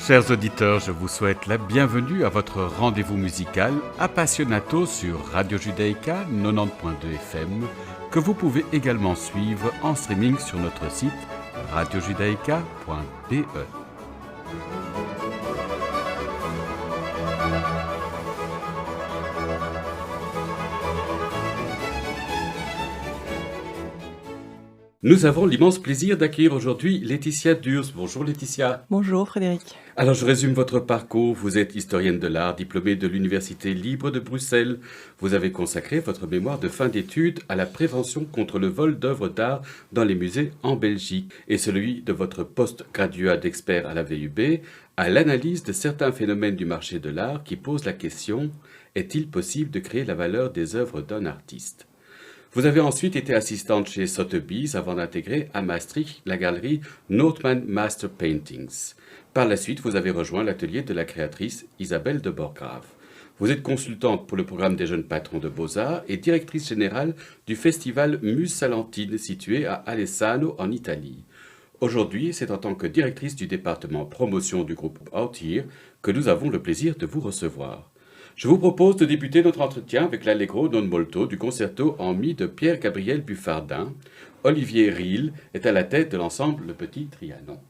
Chers auditeurs, je vous souhaite la bienvenue à votre rendez-vous musical Appassionato sur Radio Judaïka 90.2 FM, que vous pouvez également suivre en streaming sur notre site radiojudaïka.be. Nous avons l'immense plaisir d'accueillir aujourd'hui Laetitia Durs. Bonjour Laetitia. Bonjour Frédéric. Alors je résume votre parcours. Vous êtes historienne de l'art, diplômée de l'Université libre de Bruxelles. Vous avez consacré votre mémoire de fin d'études à la prévention contre le vol d'œuvres d'art dans les musées en Belgique et celui de votre post-graduat d'expert à la VUB à l'analyse de certains phénomènes du marché de l'art qui posent la question: est-il possible de créer la valeur des œuvres d'un artiste ? Vous avez ensuite été assistante chez Sotheby's avant d'intégrer à Maastricht la galerie Notman Master Paintings. Par la suite, vous avez rejoint l'atelier de la créatrice Isabelle de Borgrave. Vous êtes consultante pour le programme des jeunes patrons de Beaux-Arts et directrice générale du festival Muse Salentine situé à Alessano en Italie. Aujourd'hui, c'est en tant que directrice du département promotion du groupe Out Here que nous avons le plaisir de vous recevoir. Je vous propose de débuter notre entretien avec l'Allegro non molto du concerto en mi de Pierre-Gabriel Buffardin. Olivier Riel est à la tête de l'ensemble Le Petit Trianon.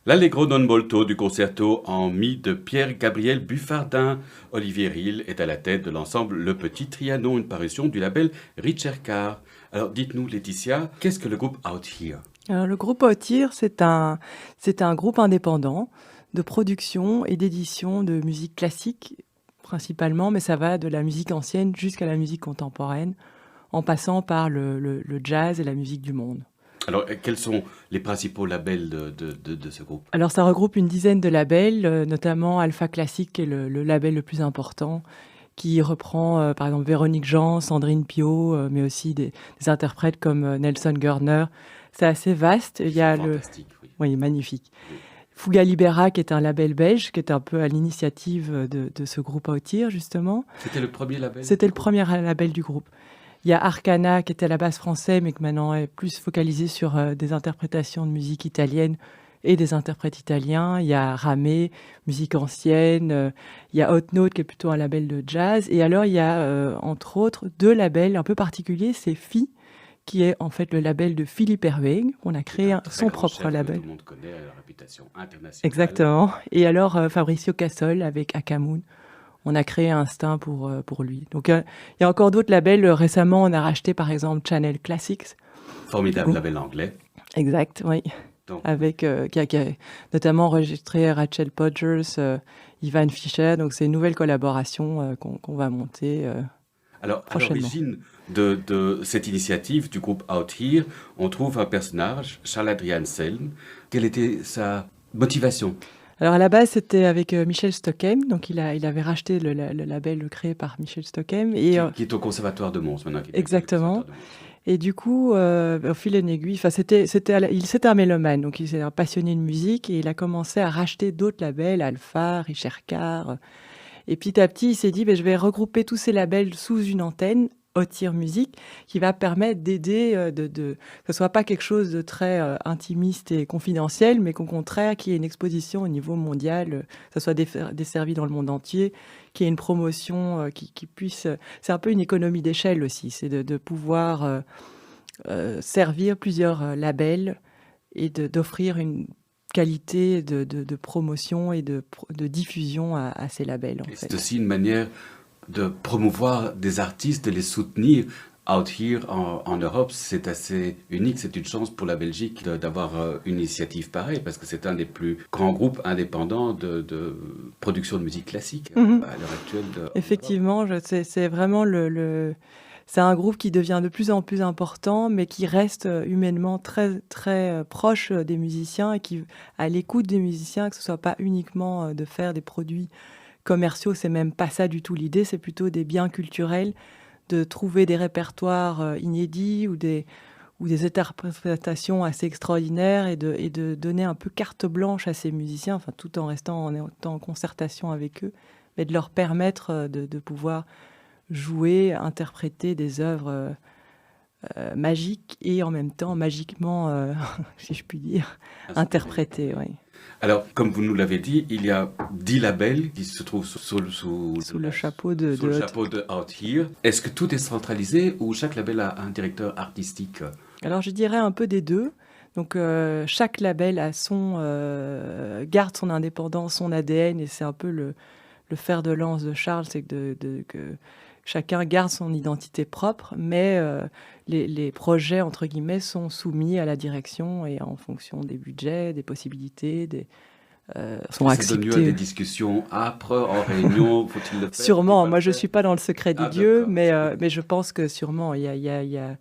L'Allegro non molto du concerto en mi de Pierre-Gabriel Buffardin. Olivier Ril est à la tête de l'ensemble Le Petit Trianon, une parution du label Ricercar. Alors dites-nous Laetitia, qu'est-ce que le groupe Out Here? Alors, le groupe Outir, c'est un groupe indépendant de production et d'édition de musique classique principalement, mais ça va de la musique ancienne jusqu'à la musique contemporaine, en passant par le jazz et la musique du monde. Alors quels sont les principaux labels de ce groupe? Alors ça regroupe une dizaine de labels, notamment Alpha Classique, qui est le label le plus important, qui reprend par exemple Véronique Jean, Sandrine Pio, mais aussi des interprètes comme Nelson Gurner. C'est assez vaste. Il y a Fantastique, oui. Oui, magnifique. Oui. Fuga Libera, qui est un label belge, qui est un peu à l'initiative de ce groupe Outir, justement. C'était le premier label? C'était le premier label du groupe. Il y a Arcana, qui était à la base français, mais qui maintenant est plus focalisé sur des interprétations de musique italienne et des interprètes italiens. Il y a Ramé, musique ancienne. Il y a Hot Note, qui est plutôt un label de jazz. Et alors, il y a, entre autres, deux labels un peu particuliers. C'est Phi, qui est en fait le label de Philippe Hervé. On a créé son propre label. Tout le monde connaît la réputation internationale. Exactement. Et alors, Fabricio Cassol, avec Akamoun. On a créé Instinct pour lui. Donc, il y a encore d'autres labels. Récemment, on a racheté, par exemple, Channel Classics. Formidable label anglais. Exact, oui. Donc, Avec, qui a notamment enregistré Rachel Podgers, Ivan Fischer. Donc, c'est une nouvelle collaboration qu'on va monter alors, à prochainement. l'origine de cette initiative du groupe Out Here, on trouve un personnage, Charles-Adrien Selm. Quelle était sa motivation? Alors à la base, c'était avec Michel Stockham, donc il avait racheté le label créé par Michel Stockham. Et, qui est au Conservatoire de Mons maintenant. Exactement. Et du coup, au fil d'une aiguille, c'était un mélomane, donc il s'est un passionné de musique et il a commencé à racheter d'autres labels, Alpha, Ricercar. Et petit à petit, il s'est dit, je vais regrouper tous ces labels sous une antenne, Outir Musique, qui va permettre d'aider, que ce soit pas quelque chose de très intimiste et confidentiel, mais qu'au contraire, qu'il y ait une exposition au niveau mondial, que ce soit desservi dans le monde entier, qu'il y ait une promotion qui puisse... c'est un peu une économie d'échelle aussi, c'est de pouvoir servir plusieurs labels et d'offrir une qualité de promotion et de diffusion à ces labels. C'est aussi une manière de promouvoir des artistes, de les soutenir. Out Here en Europe, c'est assez unique, c'est une chance pour la Belgique d'avoir une initiative pareille, parce que c'est un des plus grands groupes indépendants de production de musique classique à l'heure actuelle. Effectivement, c'est vraiment c'est un groupe qui devient de plus en plus important, mais qui reste humainement très, très proche des musiciens et qui, à l'écoute des musiciens, que ce soit pas uniquement de faire des produits commerciaux, c'est même pas ça du tout l'idée, c'est plutôt des biens culturels, de trouver des répertoires inédits ou des interprétations assez extraordinaires et de donner un peu carte blanche à ces musiciens, enfin, tout en restant en concertation avec eux, mais de leur permettre de pouvoir jouer, interpréter des œuvres magiques et en même temps magiquement, si je puis dire, interprétées. Oui. Alors, comme vous nous l'avez dit, il y a 10 labels qui se trouvent sous le chapeau de Out Here. Est-ce que tout est centralisé ou chaque label a un directeur artistique? Alors, je dirais un peu des deux. Donc, chaque label a garde son indépendance, son ADN, et c'est un peu le fer de lance de Charles, c'est que chacun garde son identité propre, mais les projets, entre guillemets, sont soumis à la direction et en fonction des budgets, des possibilités, sont acceptés. Ça donne lieu à des discussions âpres en réunion, faut-il le faire? Sûrement, moi je ne suis pas dans le secret des dieux, d'accord. mais je pense que sûrement, il y a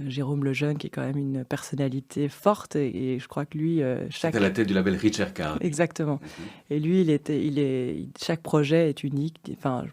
Jérôme Lejeune qui est quand même une personnalité forte et je crois que lui... C'est à la tête du label Ricercar. Exactement. Et lui, chaque projet est unique, enfin...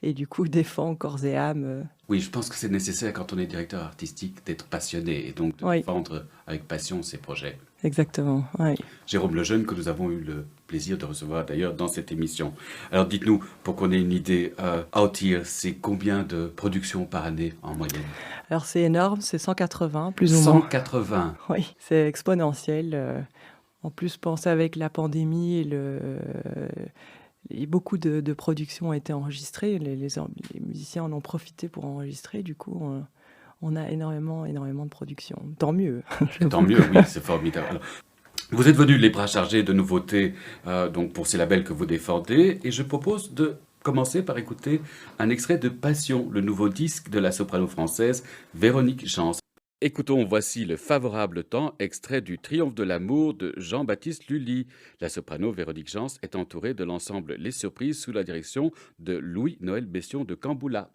Et du coup, défend corps et âme. Oui, je pense que c'est nécessaire quand on est directeur artistique d'être passionné et donc de défendre avec passion ses projets. Exactement, oui. Jérôme Lejeune, que nous avons eu le plaisir de recevoir d'ailleurs dans cette émission. Alors dites-nous, pour qu'on ait une idée, Out Here, c'est combien de productions par année en moyenne? Alors c'est énorme, c'est 180 plus ou moins. 180? Oui, c'est exponentiel. En plus, pensez avec la pandémie et beaucoup de productions ont été enregistrées. Les musiciens en ont profité pour enregistrer. Du coup, on a énormément de productions. Tant mieux. Tant mieux, oui, c'est formidable. Alors, Vous êtes venus les bras chargés de nouveautés donc pour ces labels que vous défendez, et je propose de commencer par écouter un extrait de Passion, le nouveau disque de la soprano française Véronique Gens. Écoutons, voici le favorable temps, extrait du Triomphe de l'amour de Jean-Baptiste Lully. La soprano Véronique Gens est entourée de l'ensemble Les Surprises sous la direction de Louis-Noël Bestion de Camboula.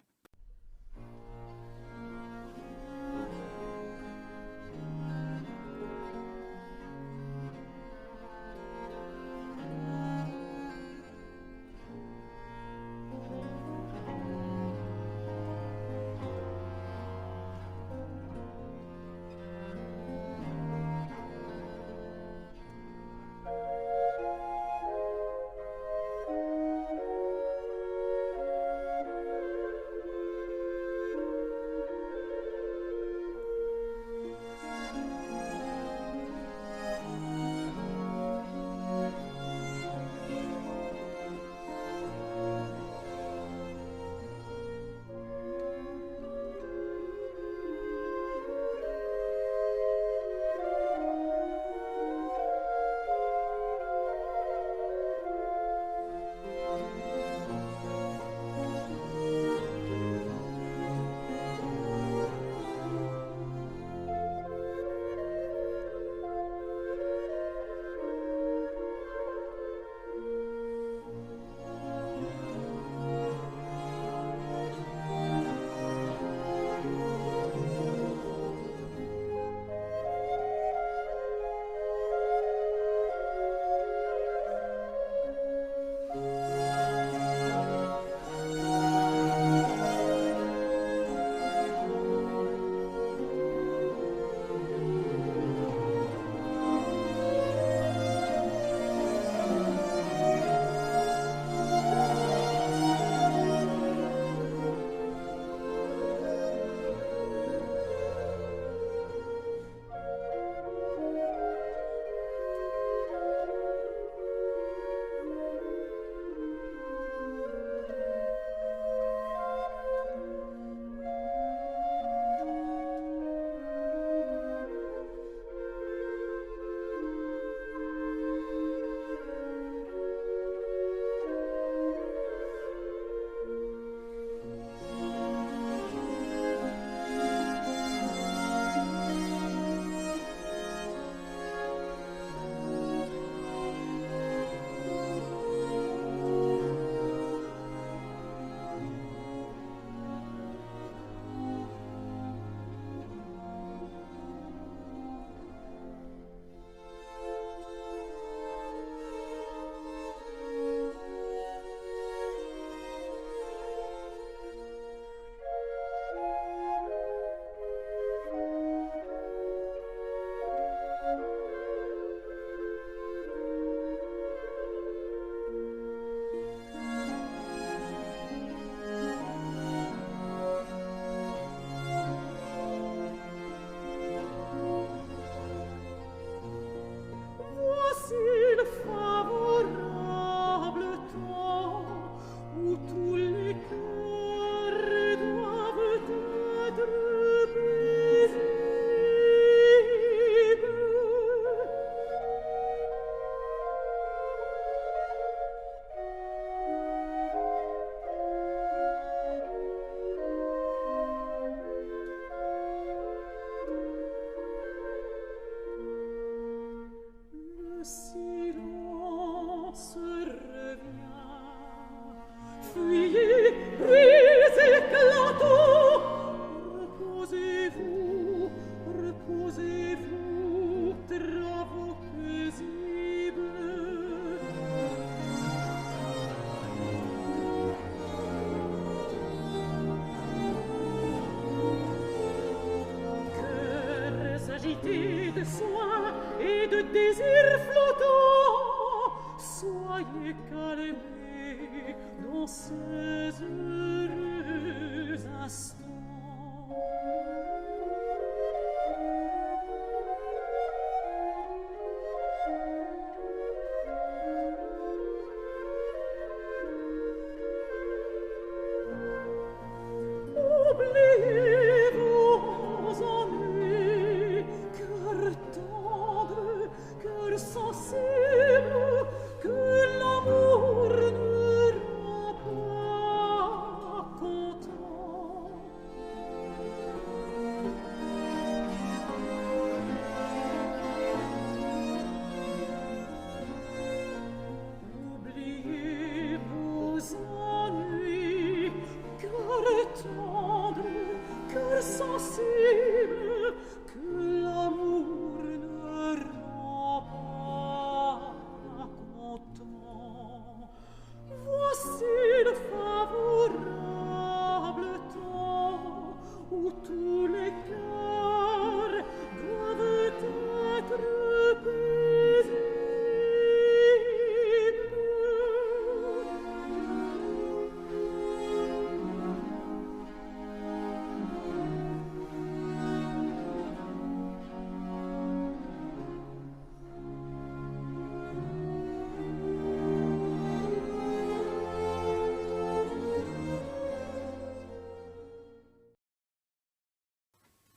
agité de soin et de désir flottant, soyez calmés dans ces heureux instants. Oubliez vos ennuis, cœur tendre, cœur cœur sensible que l'amour ne rend pas content. Oubliez vos ennuis, cœur tendre, cœur sensible, que l'amour ne rend pas content. Voici le favorable temps où tous les cœurs doivent être paisibles.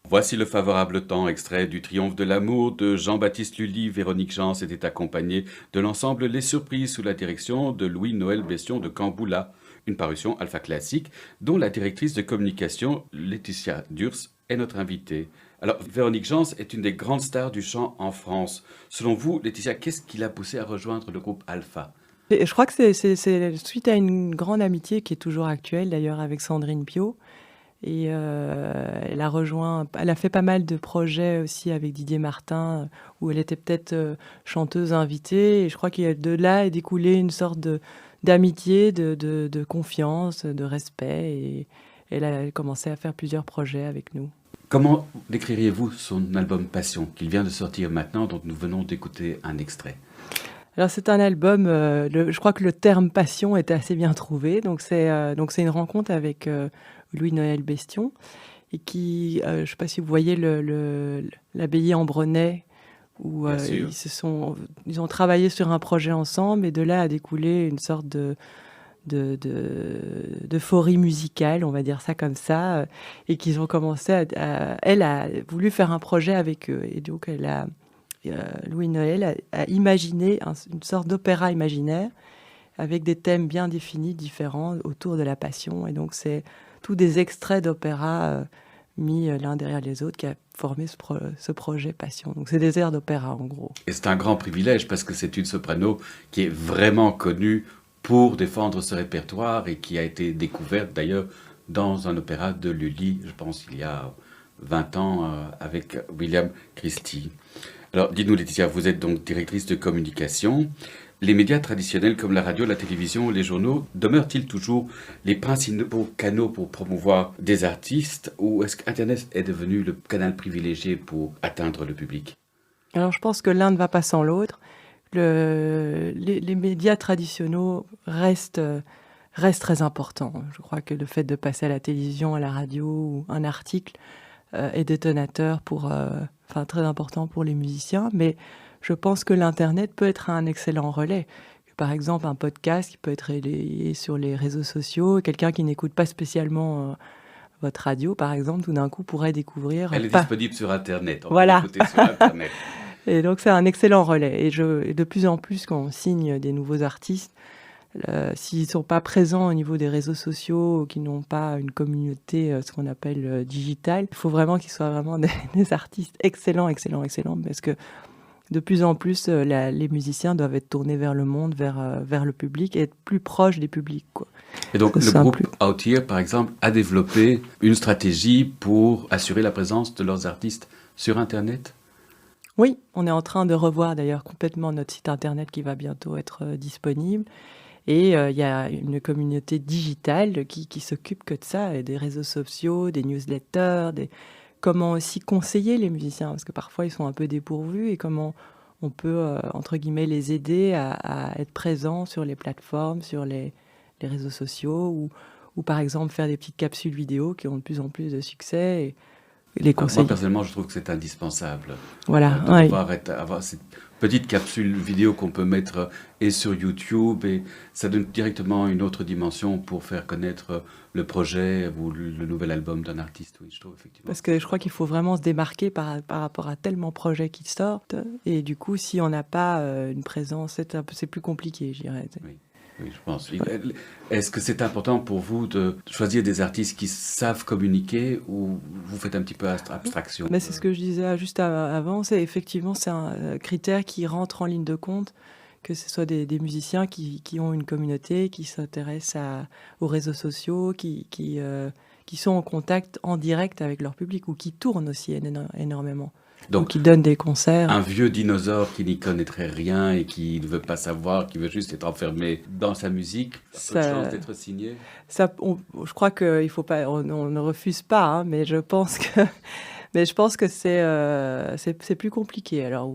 Voici le favorable temps, extrait du Triomphe de l'amour de Jean-Baptiste Lully. Véronique Jans était accompagnée de l'ensemble Les Surprises sous la direction de Louis-Noël Bestion de Camboula, une parution Alpha Classique dont la directrice de communication Laetitia Durs est notre invitée. Alors, Véronique Jans est une des grandes stars du chant en France. Selon vous, Laetitia, qu'est-ce qui l'a poussée à rejoindre le groupe Alpha? Et je crois que c'est suite à une grande amitié qui est toujours actuelle, d'ailleurs, avec Sandrine Piot. Et elle a fait pas mal de projets aussi avec Didier Martin, où elle était peut-être chanteuse invitée. Et je crois que de là est découlé une sorte d'amitié, de confiance, de respect. Et elle a commencé à faire plusieurs projets avec nous. Comment décririez-vous son album Passion, qu'il vient de sortir maintenant, dont nous venons d'écouter un extrait? Alors c'est un album, je crois que le terme passion est assez bien trouvé. Donc c'est une rencontre avec Louis-Noël Bestion, et qui, je ne sais pas si vous voyez l'abbaye Ambronay, où Bien sûr. ils ont travaillé sur un projet ensemble, et de là a découlé une sorte d'euphorie musicale, on va dire ça comme ça, et qu'ils ont commencé elle a voulu faire un projet avec eux, et donc Louis-Noël a imaginé une sorte d'opéra imaginaire avec des thèmes bien définis, différents, autour de la passion. Et donc, c'est tous des extraits d'opéra mis l'un derrière les autres qui a formé ce projet Passion. Donc, c'est des airs d'opéra, en gros. Et c'est un grand privilège parce que c'est une soprano qui est vraiment connue pour défendre ce répertoire et qui a été découverte d'ailleurs dans un opéra de Lully, je pense il y a 20 ans, avec William Christie. Alors, dites-nous Laetitia, vous êtes donc directrice de communication. Les médias traditionnels comme la radio, la télévision, les journaux, demeurent-ils toujours les principaux canaux pour promouvoir des artistes, ou est-ce qu'Internet est devenu le canal privilégié pour atteindre le public? Alors, je pense que l'un ne va pas sans l'autre. Les médias traditionnels restent très importants. Je crois que le fait de passer à la télévision, à la radio, ou un article est détonateur très important pour les musiciens, mais je pense que l'Internet peut être un excellent relais. Par exemple, un podcast qui peut être relayé sur les réseaux sociaux, quelqu'un qui n'écoute pas spécialement votre radio, par exemple, tout d'un coup pourrait découvrir... Elle est disponible sur Internet, on Voilà. peut l'écouter sur Internet. Et donc c'est un excellent relais. Et de plus en plus, quand on signe des nouveaux artistes, s'ils ne sont pas présents au niveau des réseaux sociaux, ou qu'ils n'ont pas une communauté, ce qu'on appelle digitale, il faut vraiment qu'ils soient vraiment des artistes excellents, parce que de plus en plus, les musiciens doivent être tournés vers le monde, vers le public, et être plus proches des publics, quoi. Et donc le groupe Out Here, par exemple, a développé une stratégie pour assurer la présence de leurs artistes sur Internet? Oui, on est en train de revoir d'ailleurs complètement notre site Internet qui va bientôt être disponible. Et il y a une communauté digitale qui s'occupe que de ça, et des réseaux sociaux, des newsletters, comment aussi conseiller les musiciens, parce que parfois ils sont un peu dépourvus, et comment on peut, entre guillemets, les aider à être présents sur les plateformes, sur les réseaux sociaux, ou par exemple faire des petites capsules vidéo qui ont de plus en plus de succès. Et les Moi, conseils. personnellement, je trouve que c'est indispensable Voilà, de ouais. pouvoir avoir cette petite capsule vidéo qu'on peut mettre et sur YouTube, et ça donne directement une autre dimension pour faire connaître le projet ou le nouvel album d'un artiste. Oui, je trouve effectivement. Parce que je crois qu'il faut vraiment se démarquer par rapport à tellement de projets qui sortent. Et du coup, si on n'a pas une présence, c'est plus compliqué, je dirais. Oui, oui, je pense. Est-ce que c'est important pour vous de choisir des artistes qui savent communiquer, ou vous faites un petit peu abstraction? Mais c'est ce que je disais juste avant, c'est un critère qui rentre en ligne de compte, que ce soit des musiciens qui ont une communauté, qui s'intéressent aux réseaux sociaux, qui sont en contact en direct avec leur public, ou qui tournent aussi énormément, ou Donc, qui donnent des concerts. un vieux dinosaure qui n'y connaîtrait rien et qui ne veut pas savoir, qui veut juste être enfermé dans sa musique, a peu de Ça- chance d'être signé? Je crois qu'il faut pas, on ne refuse pas, hein, mais je pense que, c'est plus compliqué. Alors,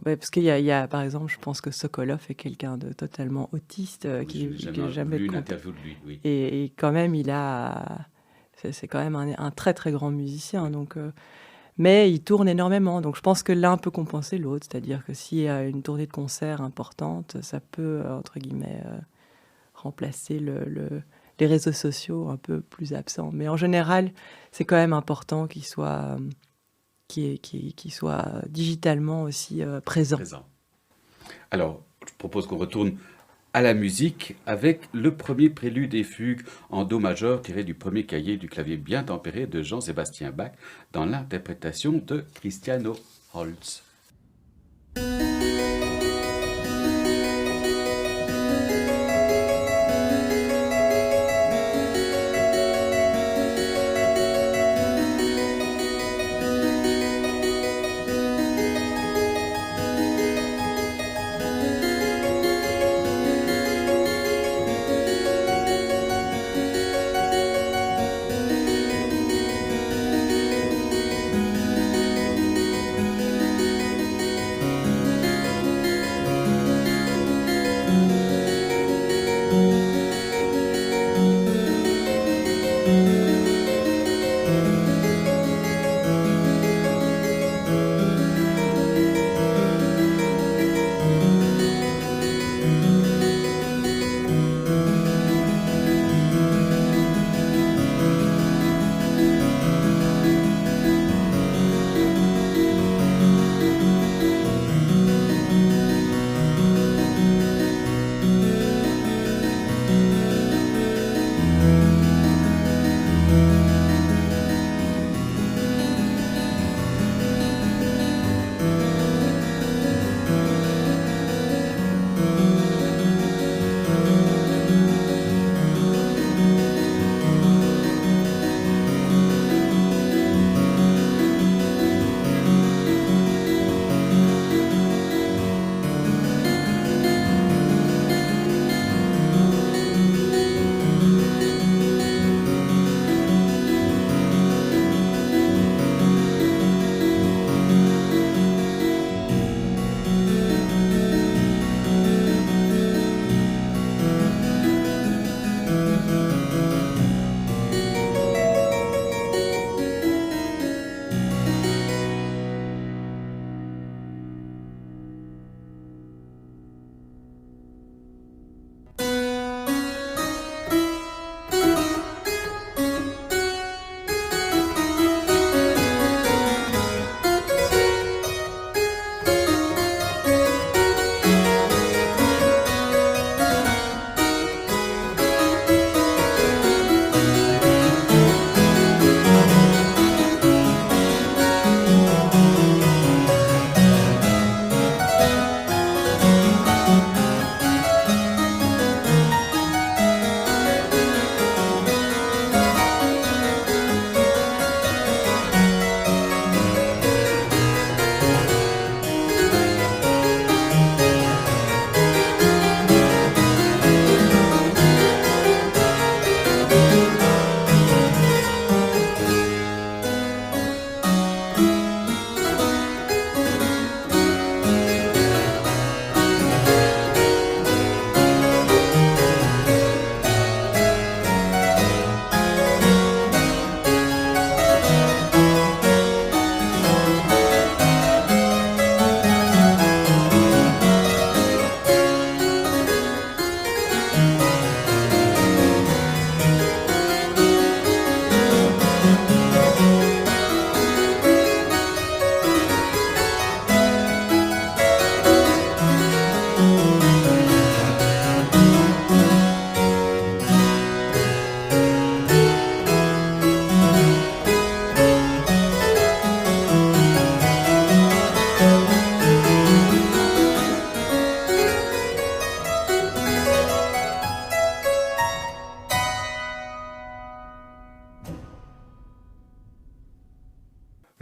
parce il y a, par exemple, je pense que Sokolov est quelqu'un de totalement autiste, Oui, qui j'ai n'a jamais jamais lu de une contact. interview de lui, oui. Et quand même, c'est quand même un très très grand musicien. Donc, mais il tourne énormément. Donc je pense que l'un peut compenser l'autre. C'est-à-dire que s'il y a une tournée de concert importante, ça peut, entre guillemets, remplacer les réseaux sociaux un peu plus absents. Mais en général, c'est quand même important qu'il soit digitalement aussi présent. Présent. Alors, je propose qu'on retourne à la musique avec le premier prélude et fugue en do majeur tiré du premier cahier du clavier bien tempéré de Jean-Sébastien Bach dans l'interprétation de Cristiano Holz.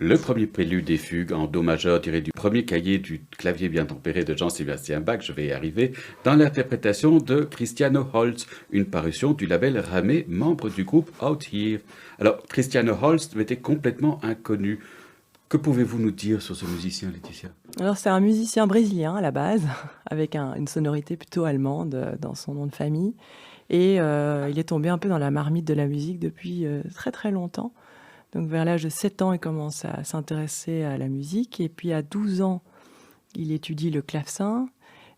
le premier prélude et fugue en do majeur tiré du premier cahier du clavier bien tempéré de Jean-Sébastien Bach, je vais y arriver, dans l'interprétation de Cristiano Holst, une parution du label Ramé, membre du groupe Out Here. Alors, Cristiano Holst m'était complètement inconnu. Que pouvez-vous nous dire sur ce musicien, Laetitia? Alors, c'est un musicien brésilien à la base, avec une sonorité plutôt allemande dans son nom de famille. Et il est tombé un peu dans la marmite de la musique depuis très très longtemps. Donc vers l'âge de 7 ans, il commence à s'intéresser à la musique. Et puis à 12 ans, il étudie le clavecin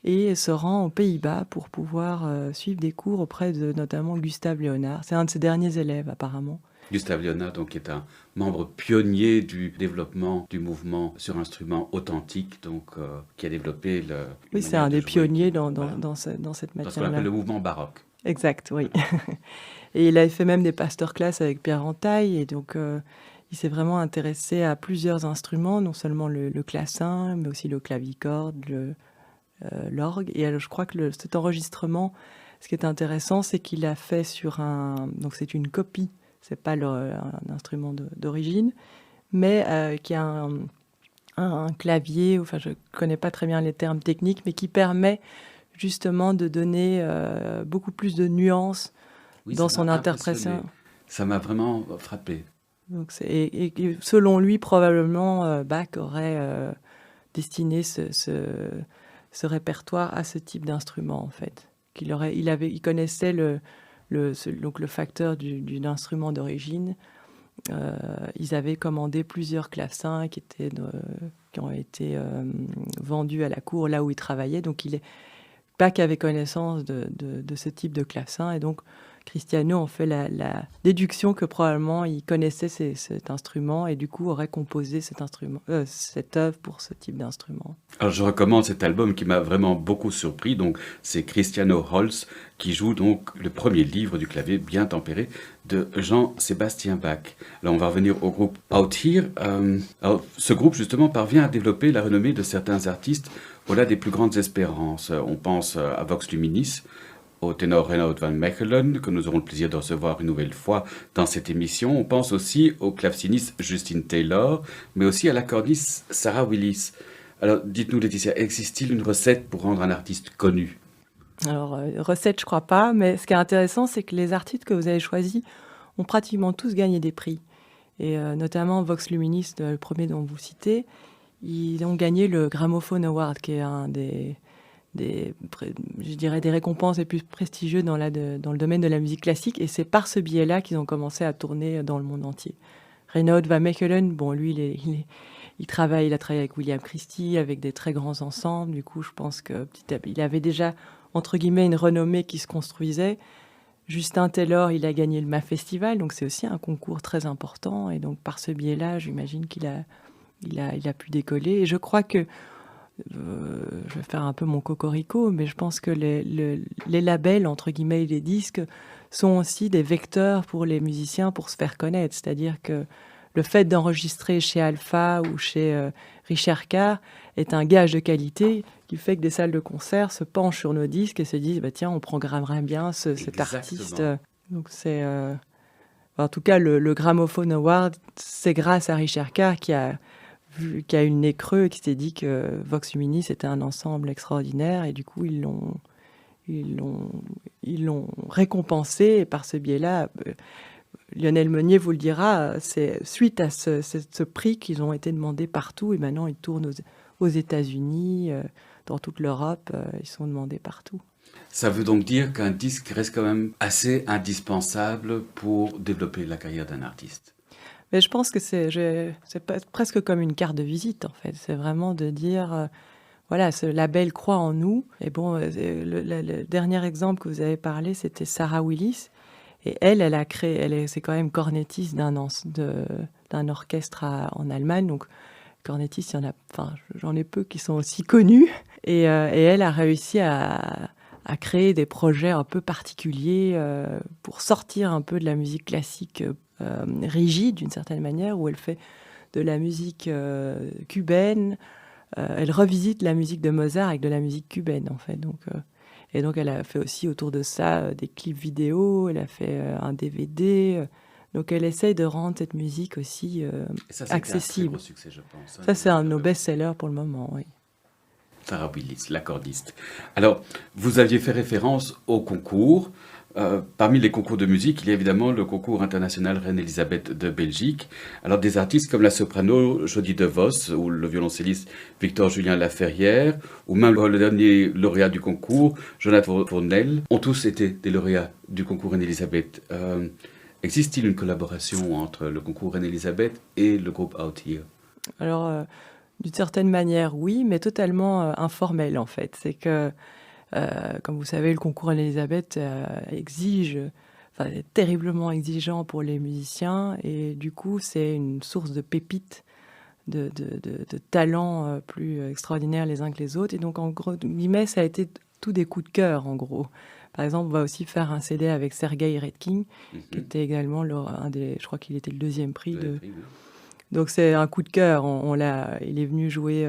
et se rend aux Pays-Bas pour pouvoir suivre des cours auprès de notamment Gustave Léonard. C'est un de ses derniers élèves apparemment. Gustave Léonard, donc, est un membre pionnier du développement du mouvement sur instrument authentique, donc, qui a développé le... Oui, c'est un des pionniers dans cette dans ce qu'on matière-là. appelle le mouvement baroque. Exact, oui. Et il a fait même des masterclass avec Pierre Entaille, et donc il s'est vraiment intéressé à plusieurs instruments, non seulement le clavecin, mais aussi le clavicorde, l'orgue. Et alors, je crois que cet enregistrement, ce qui est intéressant, c'est qu'il a fait sur donc c'est une copie, c'est pas un instrument d'origine, mais qui a un clavier, enfin je connais pas très bien les termes techniques, mais qui permet justement de donner beaucoup plus de nuances dans son interprétation. Ça m'a vraiment frappé. Donc et selon lui, probablement, Bach aurait destiné ce répertoire à ce type d'instrument, en fait. Il connaissait donc le facteur d'un instrument d'origine. Ils avaient commandé plusieurs clavecins qui ont été vendus à la cour, là où il travaillait. Donc Bach avait connaissance de ce type de clavecin, et donc Cristiano en fait la déduction que probablement il connaissait cet instrument et du coup aurait composé cette œuvre pour ce type d'instrument. Alors je recommande cet album qui m'a vraiment beaucoup surpris. Donc c'est Cristiano Holst qui joue donc le premier livre du clavier bien tempéré de Jean-Sébastien Bach. Alors on va revenir au groupe Out Here. Alors, ce groupe justement parvient à développer la renommée de certains artistes au-delà des plus grandes espérances. On pense à Vox Luminis, au ténor Renaud van Mechelen, que nous aurons le plaisir de recevoir une nouvelle fois dans cette émission. On pense aussi au claveciniste Justin Taylor, mais aussi à l'accordiste Sarah Willis. Alors, dites-nous, Laetitia, existe-t-il une recette pour rendre un artiste connu? Alors, recette, je crois pas, mais ce qui est intéressant, c'est que les artistes que vous avez choisis ont pratiquement tous gagné des prix. Et notamment Vox Luminis, le premier dont vous citez, ils ont gagné le Gramophone Award, qui est un je dirais des récompenses les plus prestigieuses dans le domaine de la musique classique, et c'est par ce biais-là qu'ils ont commencé à tourner dans le monde entier. Renaud van Mechelen, bon, lui, il a travaillé avec William Christie, avec des très grands ensembles. Du coup, je pense qu'il avait déjà, entre guillemets, une renommée qui se construisait. Justin Taylor, il a gagné le MA Festival, donc c'est aussi un concours très important, et donc par ce biais-là, j'imagine qu'il a pu décoller. Et je crois que je vais faire un peu mon cocorico, mais je pense que les labels, entre guillemets, et les disques sont aussi des vecteurs pour les musiciens pour se faire connaître. C'est-à-dire que le fait d'enregistrer chez Alpha ou chez Richard Carr est un gage de qualité qui fait que des salles de concert se penchent sur nos disques et se disent bah, tiens, on programmerait bien cet artiste. Donc c'est en tout cas le Gramophone Award, c'est grâce à Richard Carr qui a eu le nez creux et qui s'est dit que Vox Luminis était un ensemble extraordinaire, et du coup ils l'ont récompensé, et par ce biais-là, Lionel Meunier vous le dira, c'est suite à ce prix qu'ils ont été demandés partout, et maintenant ils tournent aux États-Unis, dans toute l'Europe, ils sont demandés partout. Ça veut donc dire qu'un disque reste quand même assez indispensable pour développer la carrière d'un artiste. Mais je pense que c'est presque comme une carte de visite, en fait. C'est vraiment de dire, voilà, ce label croit en nous. Et bon, le dernier exemple que vous avez parlé, c'était Sarah Willis. Et elle a créé, c'est quand même cornettiste d'un orchestre en Allemagne. Donc, cornettiste, j'en ai peu qui sont aussi connus. Et elle a réussi à créer des projets un peu particuliers pour sortir un peu de la musique classique rigide d'une certaine manière, où elle fait de la musique cubaine, elle revisite la musique de Mozart avec de la musique cubaine en fait. Et donc elle a fait aussi autour de ça des clips vidéo, elle a fait un DVD, Donc elle essaye de rendre cette musique aussi Et ça, c'était un très accessible. gros succès, je pense, hein, Ça, c'est un de nos de best-sellers pour le moment, oui. Sarah Willis, l'accordiste. Alors, vous aviez fait référence au concours. Parmi les concours de musique, il y a évidemment le concours international Reine-Elisabeth de Belgique. Alors, des artistes comme la soprano Jodie De Vos ou le violoncelliste Victor-Julien Laferrière, ou même le dernier lauréat du concours, Jonathan Fournel, ont tous été des lauréats du concours Reine-Elisabeth. Existe-t-il une collaboration entre le concours Reine-Elisabeth et le groupe Out Here? Alors, d'une certaine manière, oui, mais totalement informelle en fait. C'est que, comme vous savez, le concours Anne-Elisabeth exige, enfin, est terriblement exigeant pour les musiciens et du coup, c'est une source de pépites, de talents plus extraordinaires les uns que les autres. Et donc, en gros, guillemets, ça a été tout des coups de cœur, en gros. Par exemple, on va aussi faire un CD avec Sergei Redkin, qui était également un des, je crois qu'il était le deuxième prix de. Donc c'est un coup de cœur. Il est venu jouer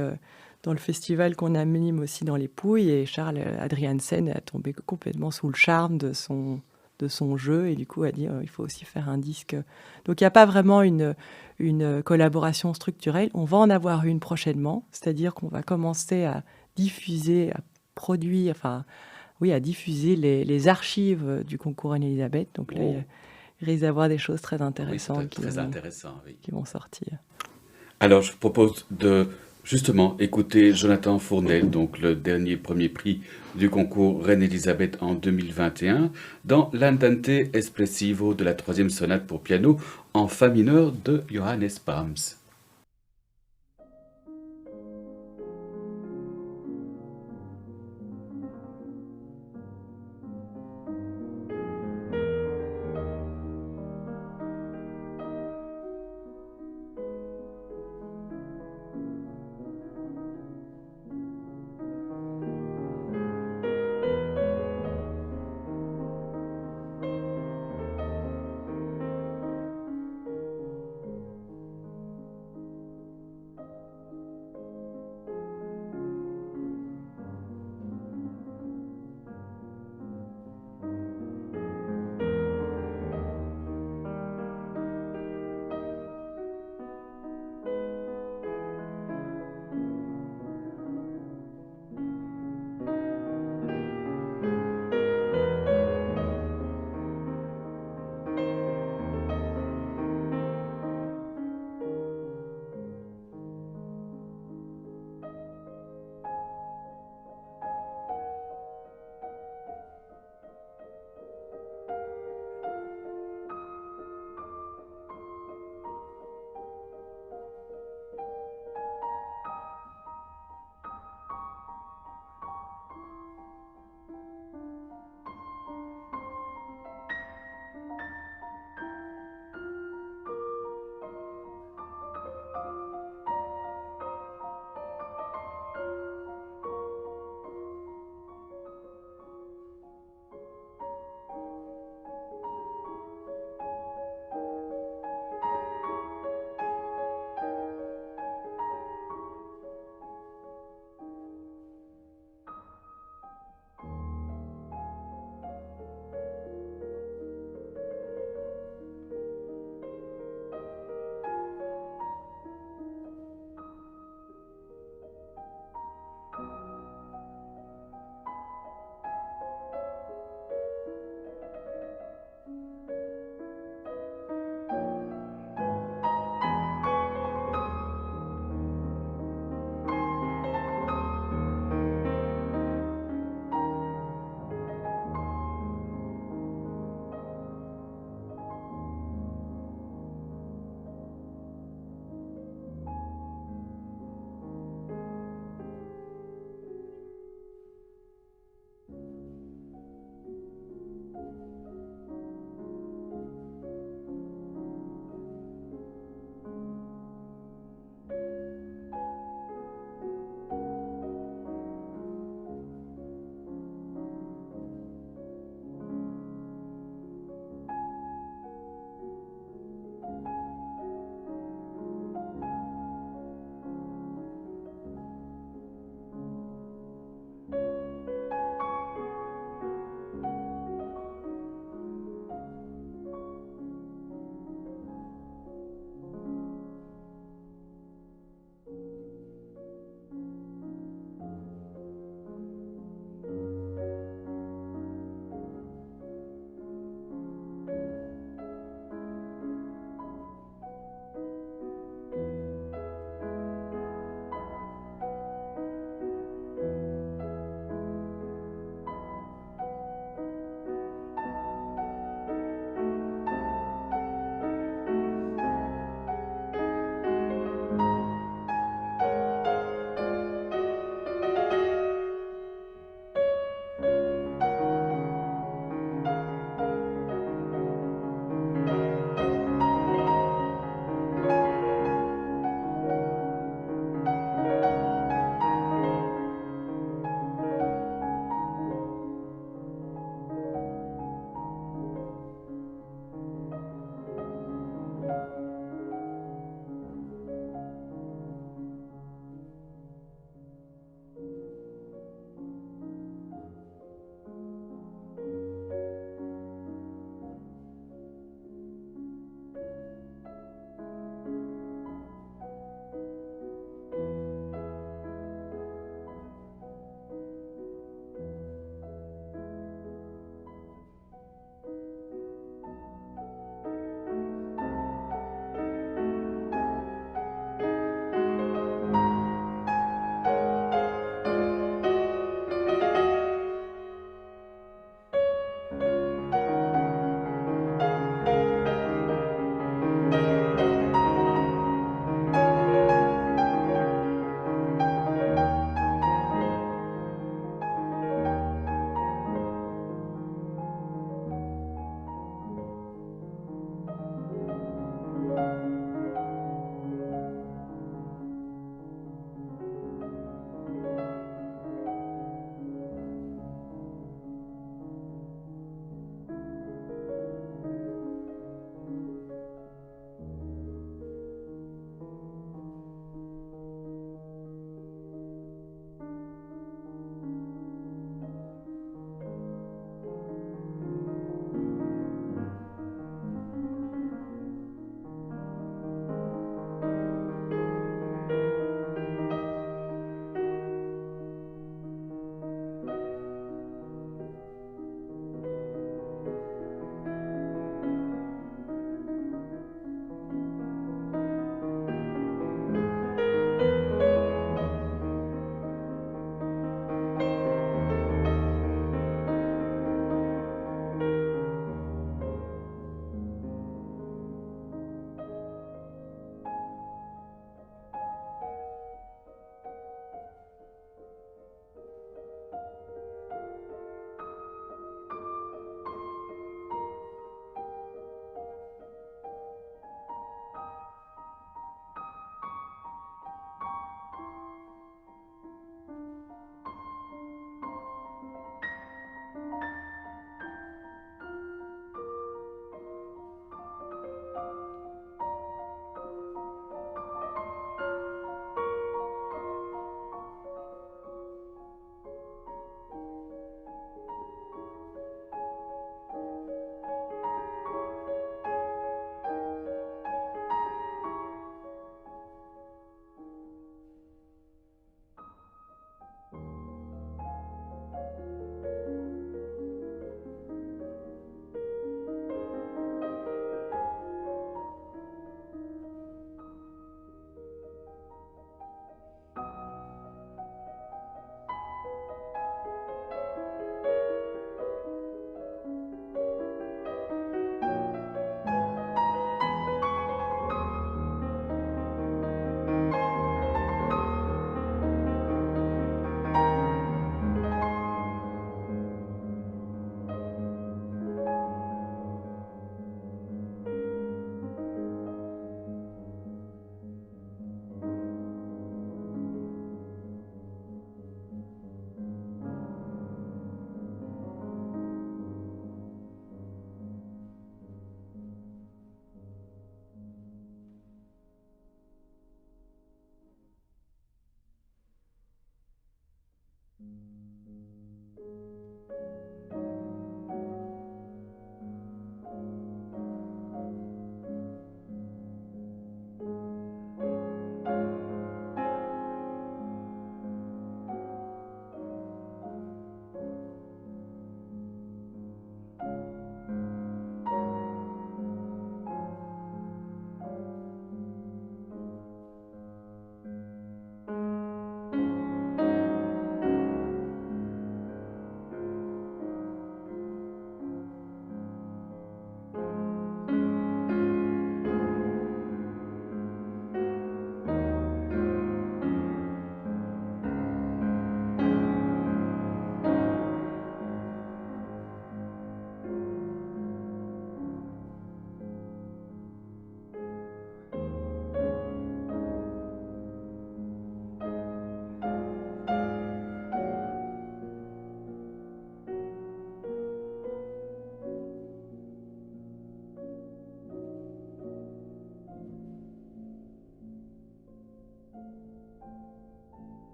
dans le festival qu'on anime aussi dans les Pouilles et Charles Adriansen a tombé complètement sous le charme de son jeu et du coup a dit il faut aussi faire un disque. Donc il n'y a pas vraiment une collaboration structurelle. On va en avoir une prochainement, c'est-à-dire qu'on va commencer à diffuser, à produire, enfin oui, à diffuser les archives du concours Anne-Elisabeth. Donc là, il risque d'avoir des choses très Oui, intéressantes c'est très intéressant, oui. qui vont sortir. Alors, je vous propose de justement écouter Jonathan Fournel, donc le premier prix du concours Reine-Elisabeth en 2021, dans l'Andante Espressivo de la 3e sonate pour piano en fa mineur de Johannes Brahms.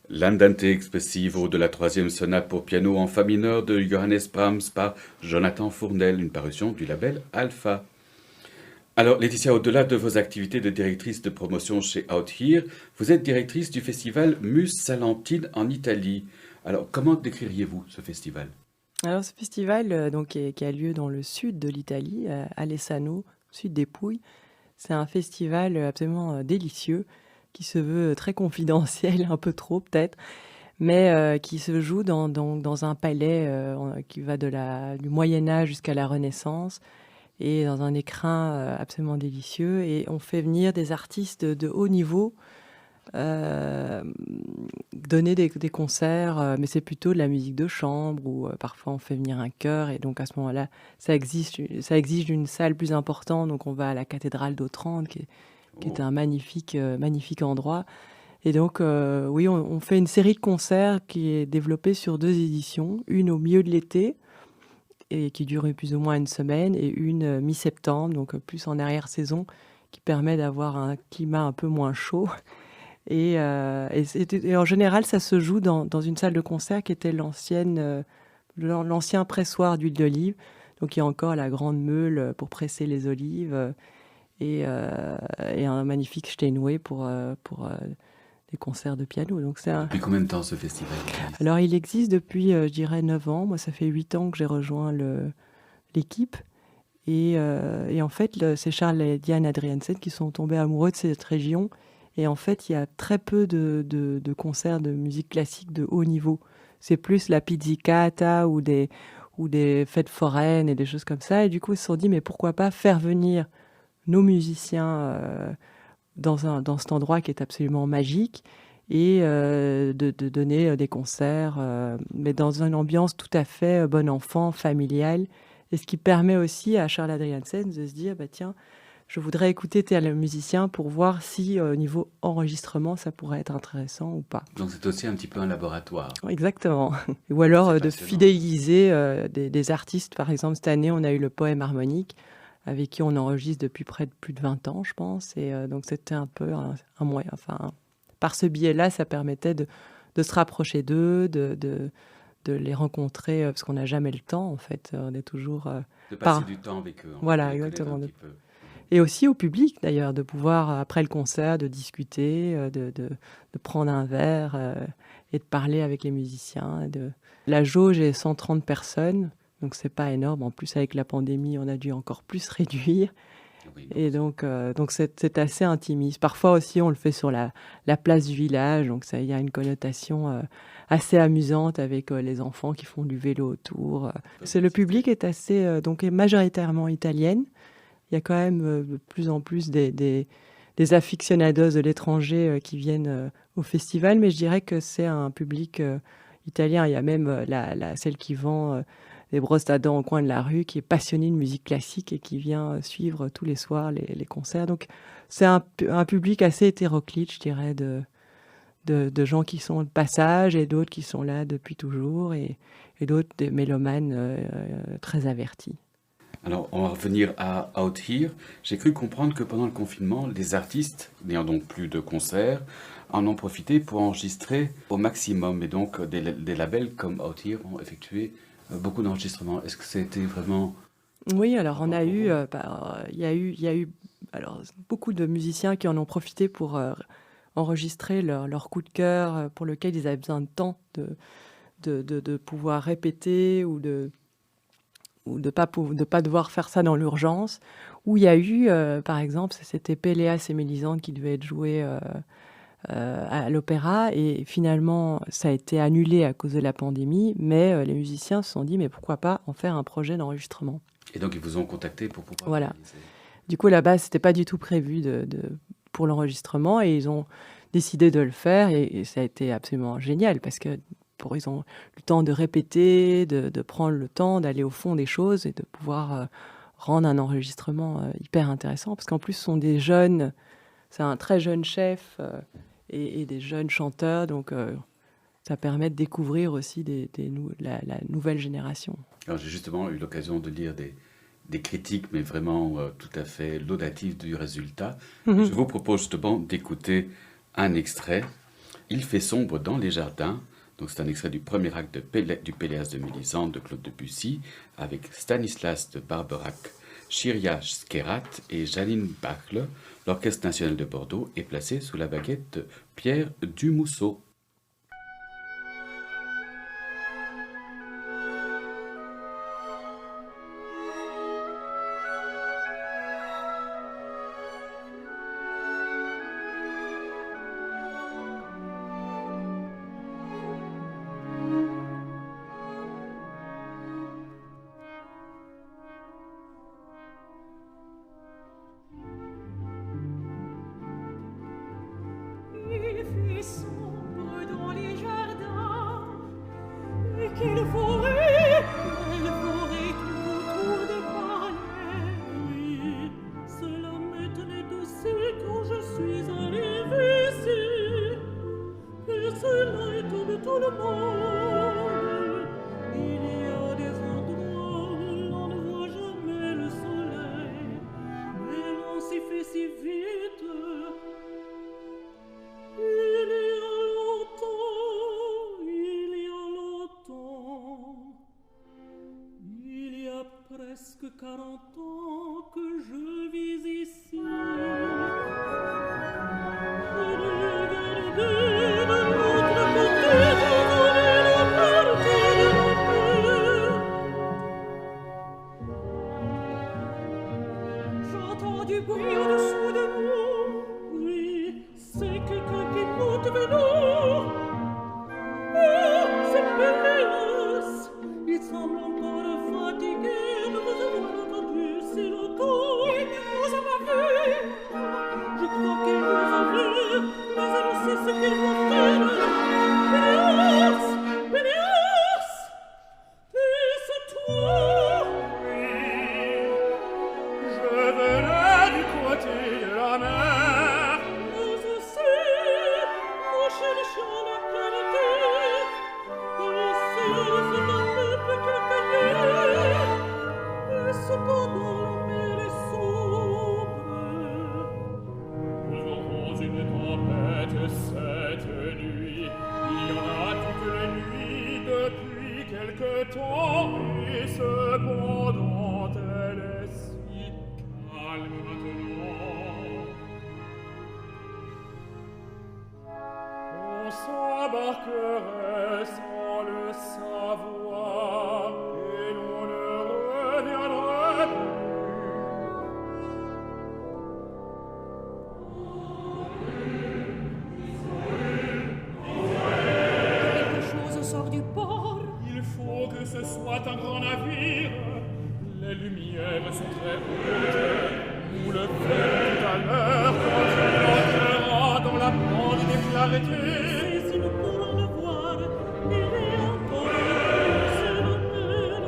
L'Andante Expressivo de la troisième sonate pour piano en fa mineur de Johannes Brahms par Jonathan Fournel, une parution du label Alpha. Alors Laetitia, au-delà de vos activités de directrice de promotion chez Out Here, vous êtes directrice du festival Mus Salentine en Italie. Alors comment décririez-vous ce festival? Alors, ce festival donc, qui a lieu dans le sud de l'Italie, à Alessano, sud des Pouilles, c'est un festival absolument délicieux qui se veut très confidentiel, un peu trop peut-être, mais qui se joue dans un palais qui va du Moyen Âge jusqu'à la Renaissance et dans un écrin absolument délicieux. Et on fait venir des artistes de haut niveau donner des concerts, mais c'est plutôt de la musique de chambre ou parfois on fait venir un chœur. Et donc à ce moment-là, ça exige une salle plus importante. Donc on va à la cathédrale d'Otrante qui est un magnifique endroit. Et donc, oui, on fait une série de concerts qui est développée sur 2 éditions. Une au milieu de l'été, et qui dure plus ou moins une semaine, et une mi-septembre, donc plus en arrière-saison, qui permet d'avoir un climat un peu moins chaud. Et en général, ça se joue dans une salle de concert qui était l'ancien pressoir d'huile d'olive. Donc il y a encore la grande meule pour presser les olives et un magnifique Steinway pour des concerts de piano. Donc Depuis combien de temps ce festival existe? Alors il existe depuis, je dirais, 9 ans. Moi, ça fait 8 ans que j'ai rejoint l'équipe. Et en fait, c'est Charles et Diane Adriansen qui sont tombés amoureux de cette région. Et en fait, il y a très peu de concerts de musique classique de haut niveau. C'est plus la pizzicata ou des fêtes foraines et des choses comme ça. Et du coup, ils se sont dit, mais pourquoi pas faire venir nos musiciens dans cet endroit qui est absolument magique et de donner des concerts, mais dans une ambiance tout à fait bon enfant, familiale. Et ce qui permet aussi à Charles Adriansen de se dire, bah tiens, je voudrais écouter tel musicien pour voir si au niveau enregistrement ça pourrait être intéressant ou pas. Donc c'est aussi un petit peu un laboratoire. Exactement. Ou alors C'est de passionnant. fidéliser des artistes. Par exemple, cette année, on a eu le Poème harmonique avec qui on enregistre depuis près de plus de 20 ans, je pense. Et donc c'était un peu un moyen. Enfin, par ce biais-là, ça permettait de se rapprocher d'eux, de les rencontrer, parce qu'on n'a jamais le temps, en fait. On est toujours... De passer du temps avec eux. Voilà, de les connaître exactement. un petit peu. Et aussi au public, d'ailleurs, de pouvoir, après le concert, de discuter, de prendre un verre et de parler avec les musiciens. La jauge est 130 personnes, donc c'est pas énorme. En plus, avec la pandémie, on a dû encore plus réduire. Oui, Et donc c'est assez intimiste. Parfois aussi, on le fait sur la place du village, donc il y a une connotation assez amusante avec les enfants qui font du vélo autour. Le public est assez, donc est majoritairement italienne. Il y a quand même de plus en plus des aficionados de l'étranger qui viennent au festival, mais je dirais que c'est un public italien. Il y a même celle qui vend des brosses à dents au coin de la rue, qui est passionnée de musique classique et qui vient suivre tous les soirs les concerts. Donc c'est un public assez hétéroclite, je dirais, de gens qui sont de passage et d'autres qui sont là depuis toujours et d'autres des mélomanes très avertis. Alors, on va revenir à Out Here. J'ai cru comprendre que pendant le confinement, les artistes, n'ayant donc plus de concerts, en ont profité pour enregistrer au maximum. Et donc, des labels comme Out Here ont effectué beaucoup d'enregistrements. Est-ce que ça a été vraiment... Oui, alors il y a eu alors, beaucoup de musiciens qui en ont profité pour enregistrer leur coup de cœur pour lequel ils avaient besoin de temps de pouvoir répéter ou ou de pas devoir faire ça dans l'urgence, où il y a eu, par exemple, c'était Péléas et Mélisande qui devaient être joués à l'opéra, et finalement, ça a été annulé à cause de la pandémie, mais les musiciens se sont dit, mais pourquoi pas en faire un projet d'enregistrement. Et donc, ils vous ont contacté pour pouvoir Voilà. réaliser. Du coup, là-bas, c'était pas du tout prévu pour l'enregistrement, et ils ont décidé de le faire, et ça a été absolument génial, parce que ils ont eu le temps de répéter, de prendre le temps d'aller au fond des choses et de pouvoir rendre un enregistrement hyper intéressant, parce qu'en plus, ce sont des jeunes, c'est un très jeune chef et des jeunes chanteurs, donc ça permet de découvrir aussi la nouvelle génération. Alors, j'ai justement eu l'occasion de lire des critiques, mais vraiment tout à fait laudatives du résultat. Et je vous propose justement d'écouter un extrait. Il fait sombre dans les jardins. Donc, c'est un extrait du premier acte du Péléas de Mélisande de Claude Debussy, avec Stanislas de Barberac, Chiria Skerat et Janine Bachle. L'Orchestre national de Bordeaux est placé sous la baguette de Pierre Dumousseau. Il fait sombre dans les jardins, et quelle forêt tout autour des palais. Oui, cela m'étonnait aussi quand je suis arrivée ici, et cela étonne tout le monde. Il y a des endroits où l'on ne voit jamais le soleil, mais l'on s'y fait si vite. Il y a presque 40 ans que je vis ici. Regardez de l'autre côté, vous venez la partie de paix. J'entends du bruit au-dessous de nous. Oui, c'est quelqu'un qui monte vers nous. Oh, c'est Péléas. Il semble encore fatigué de vous avoir entendu si longtemps. Il ne vous a pas vu. Je crois qu'il vous a vu, mais je ne sais ce qu'il va faire. Péléas, Péléas, est-ce toi? Oui, je venais du côté de la mer. Mais aussi, en cherchant la clarté. Ici, c'est un peu plus calcaire, et cependant la mer est sombre. Nous aurons une tempête cette nuit. Il y en a toutes les nuits depuis quelque temps, et cependant elle est si calme maintenant. On s'embarquerait sans le savoir, et l'on ne reviendrait plus. Quelque chose sort du port. Il faut que ce soit un grand navire. Les lumières sont très hautes. Nous le verrons tout à l'heure quand il entrera dans la bande des clarités. Et si nous pourrons le voir, il est encore sur la mer.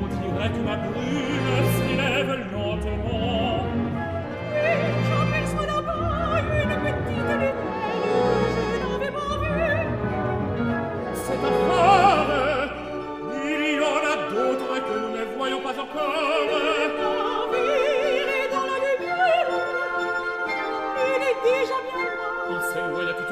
On dirait que ma brume s'élève lentement. Oui, j'aperçois là-bas une petite lumière que je n'avais pas vue. C'est un phare. Il y en a d'autres que nous ne voyons pas encore. Le navire est dans la lumière. Il est déjà bien loin. Il s'éloigne à toute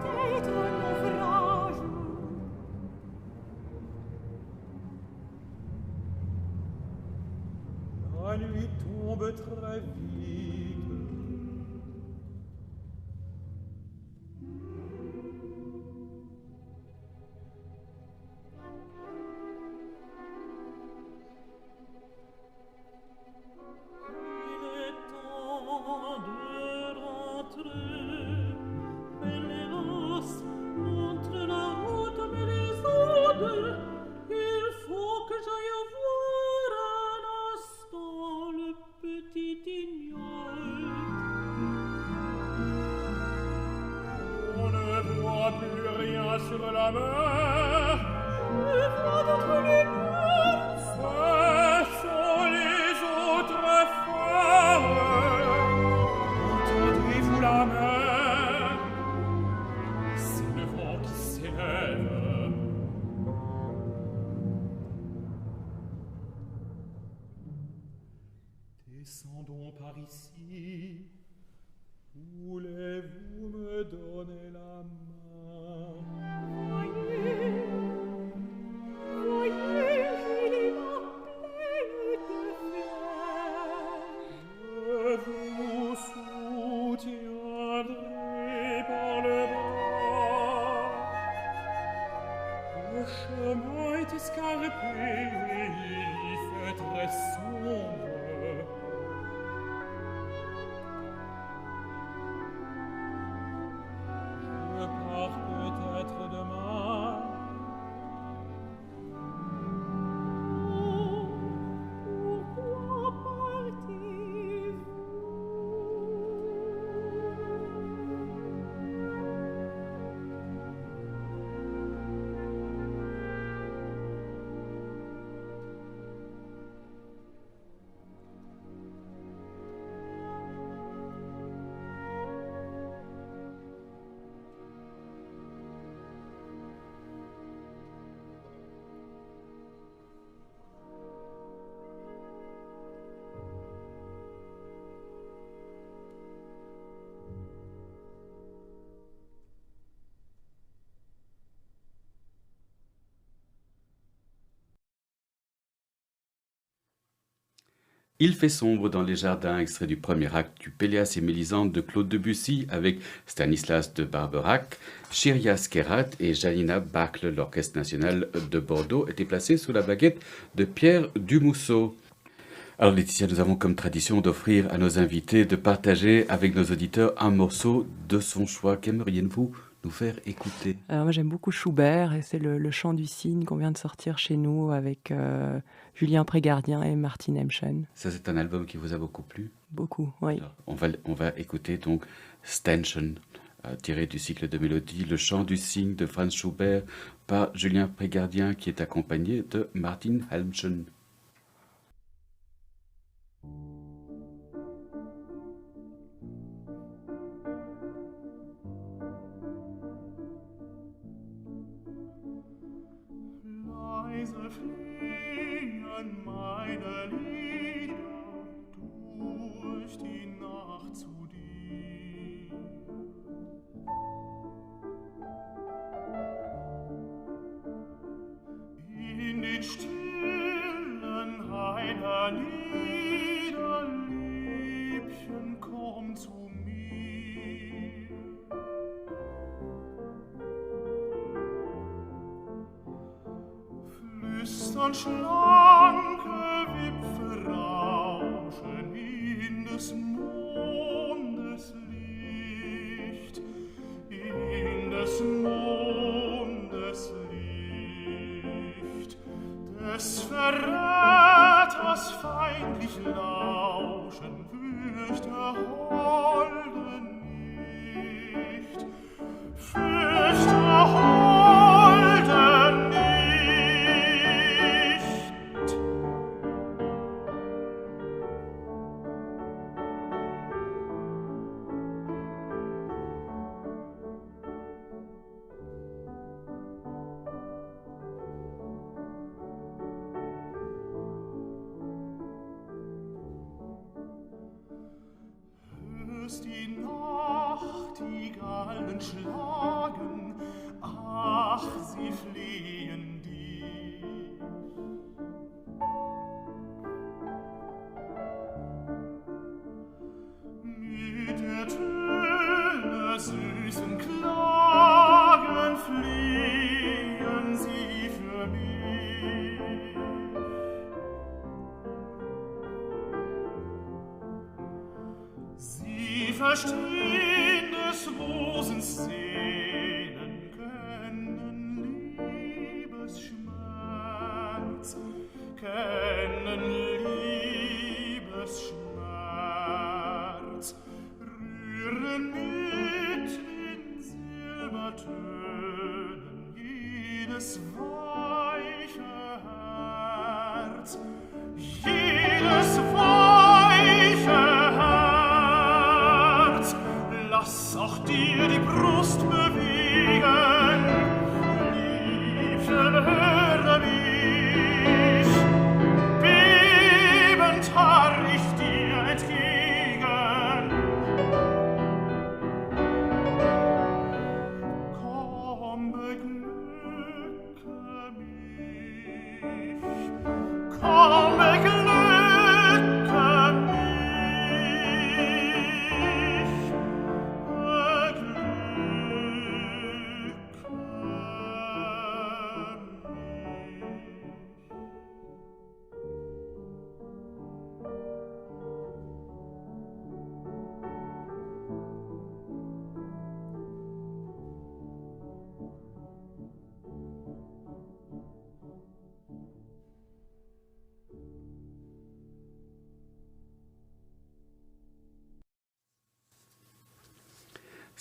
peut-être naufrage. La nuit tombe très vite. Il est temps de rentrer. Péléas, montre la route, Mélisande. Il faut que j'aille voir un instant le petit ignoré. On ne voit plus rien sur la mer. Je vois d'autres lumières. Ce sont les autres phares. Entendez-vous la mer? C'est le vent qui s'élève. Descendons par ici. Voulez-vous me donner la main? Voyez, voyez, j'ai les mains pleines de fleurs. Je vous soutiendrai par le bras. Le chemin est escarpé et il y fait très sombre. Je pars peut-être demain. Oh, pourquoi partez-vous? Il fait sombre dans les jardins, extrait du premier acte du Péléas et Mélisande de Claude Debussy avec Stanislas de Barberac, Chiryas Kerat et Janina Bacle. L'Orchestre national de Bordeaux était placé sous la baguette de Pierre Dumousseau. Alors Laetitia, nous avons comme tradition d'offrir à nos invités de partager avec nos auditeurs un morceau de son choix. Qu'aimeriez-vous nous faire écouter? Alors moi j'aime beaucoup Schubert et c'est le chant du cygne qu'on vient de sortir chez nous avec Julien Prégardien et Martin Hemschen. Ça, c'est un album qui vous a beaucoup plu? Beaucoup, oui. Alors, on va écouter donc Stanchen, tiré du cycle de mélodies, le chant du cygne de Franz Schubert par Julien Prégardien qui est accompagné de Martin Hemschen. Leise fliehen meine Lieder durch die Nacht zu dir. In den stillen Heiner Lieder, Liebchen, komm zu mir. Flüstern schlanke Wipfel rauschen in des Mondes Licht, in des Mondes Licht, des Verräters feindlich lauschen fürcht der Holde nicht, fürcht der Holde nicht. Hörst ihn verstehen des Rosens Szenen, kennen Liebesschmerz, kennen Liebesschmerz, rühren mit den Silbertönen jedes weiche Herz, jedes weiche Herz. Lass auch dir die Brust bewegen, Liebchen, höre mich, bebend harr ich dir entgegen. Komm, beglücke mich, komm, beglücke mich,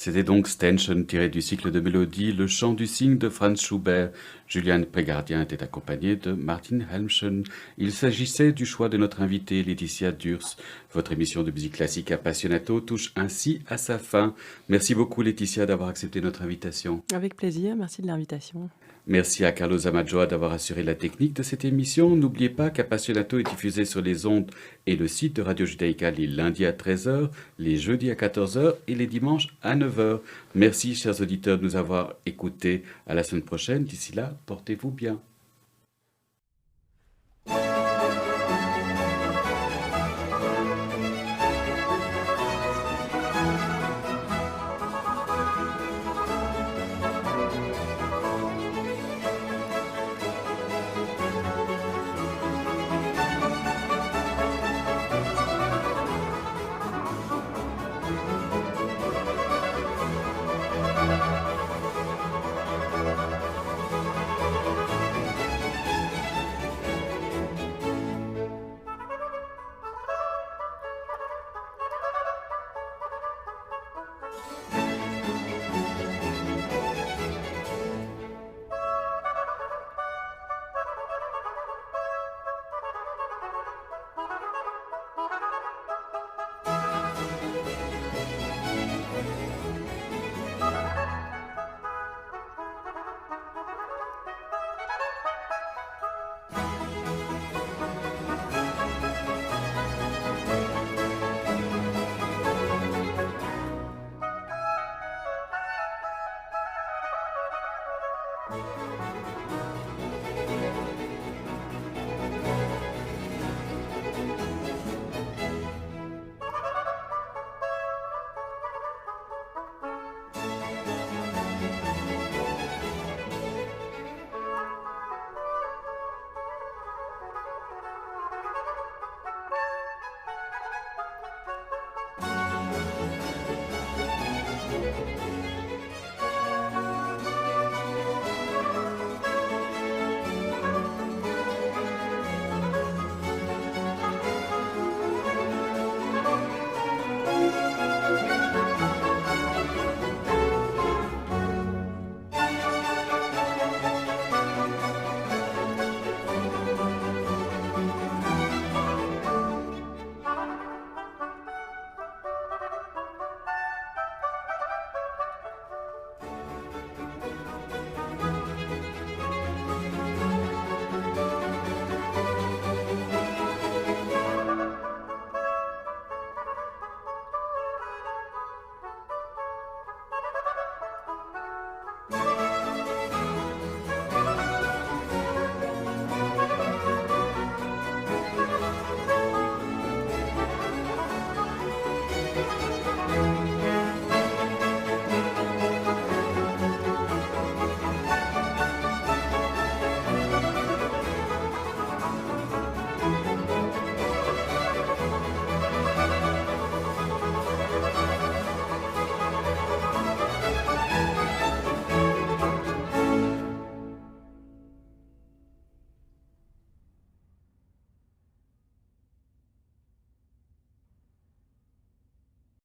C'était donc Ständchen tiré du cycle de mélodies Le chant du cygne de Franz Schubert. Julian Prégardien était accompagné de Martin Helmchen. Il s'agissait du choix de notre invitée Laetitia Durs. Votre émission de musique classique Appassionato touche ainsi à sa fin. Merci beaucoup Laetitia d'avoir accepté notre invitation. Avec plaisir, merci de l'invitation. Merci à Carlos Amajoa d'avoir assuré la technique de cette émission. N'oubliez pas qu'Appassionato est diffusé sur les ondes et le site de Radio Judaïka les lundis à 13h, les jeudis à 14h et les dimanches à 9h. Merci, chers auditeurs, de nous avoir écoutés. À la semaine prochaine. D'ici là, portez-vous bien.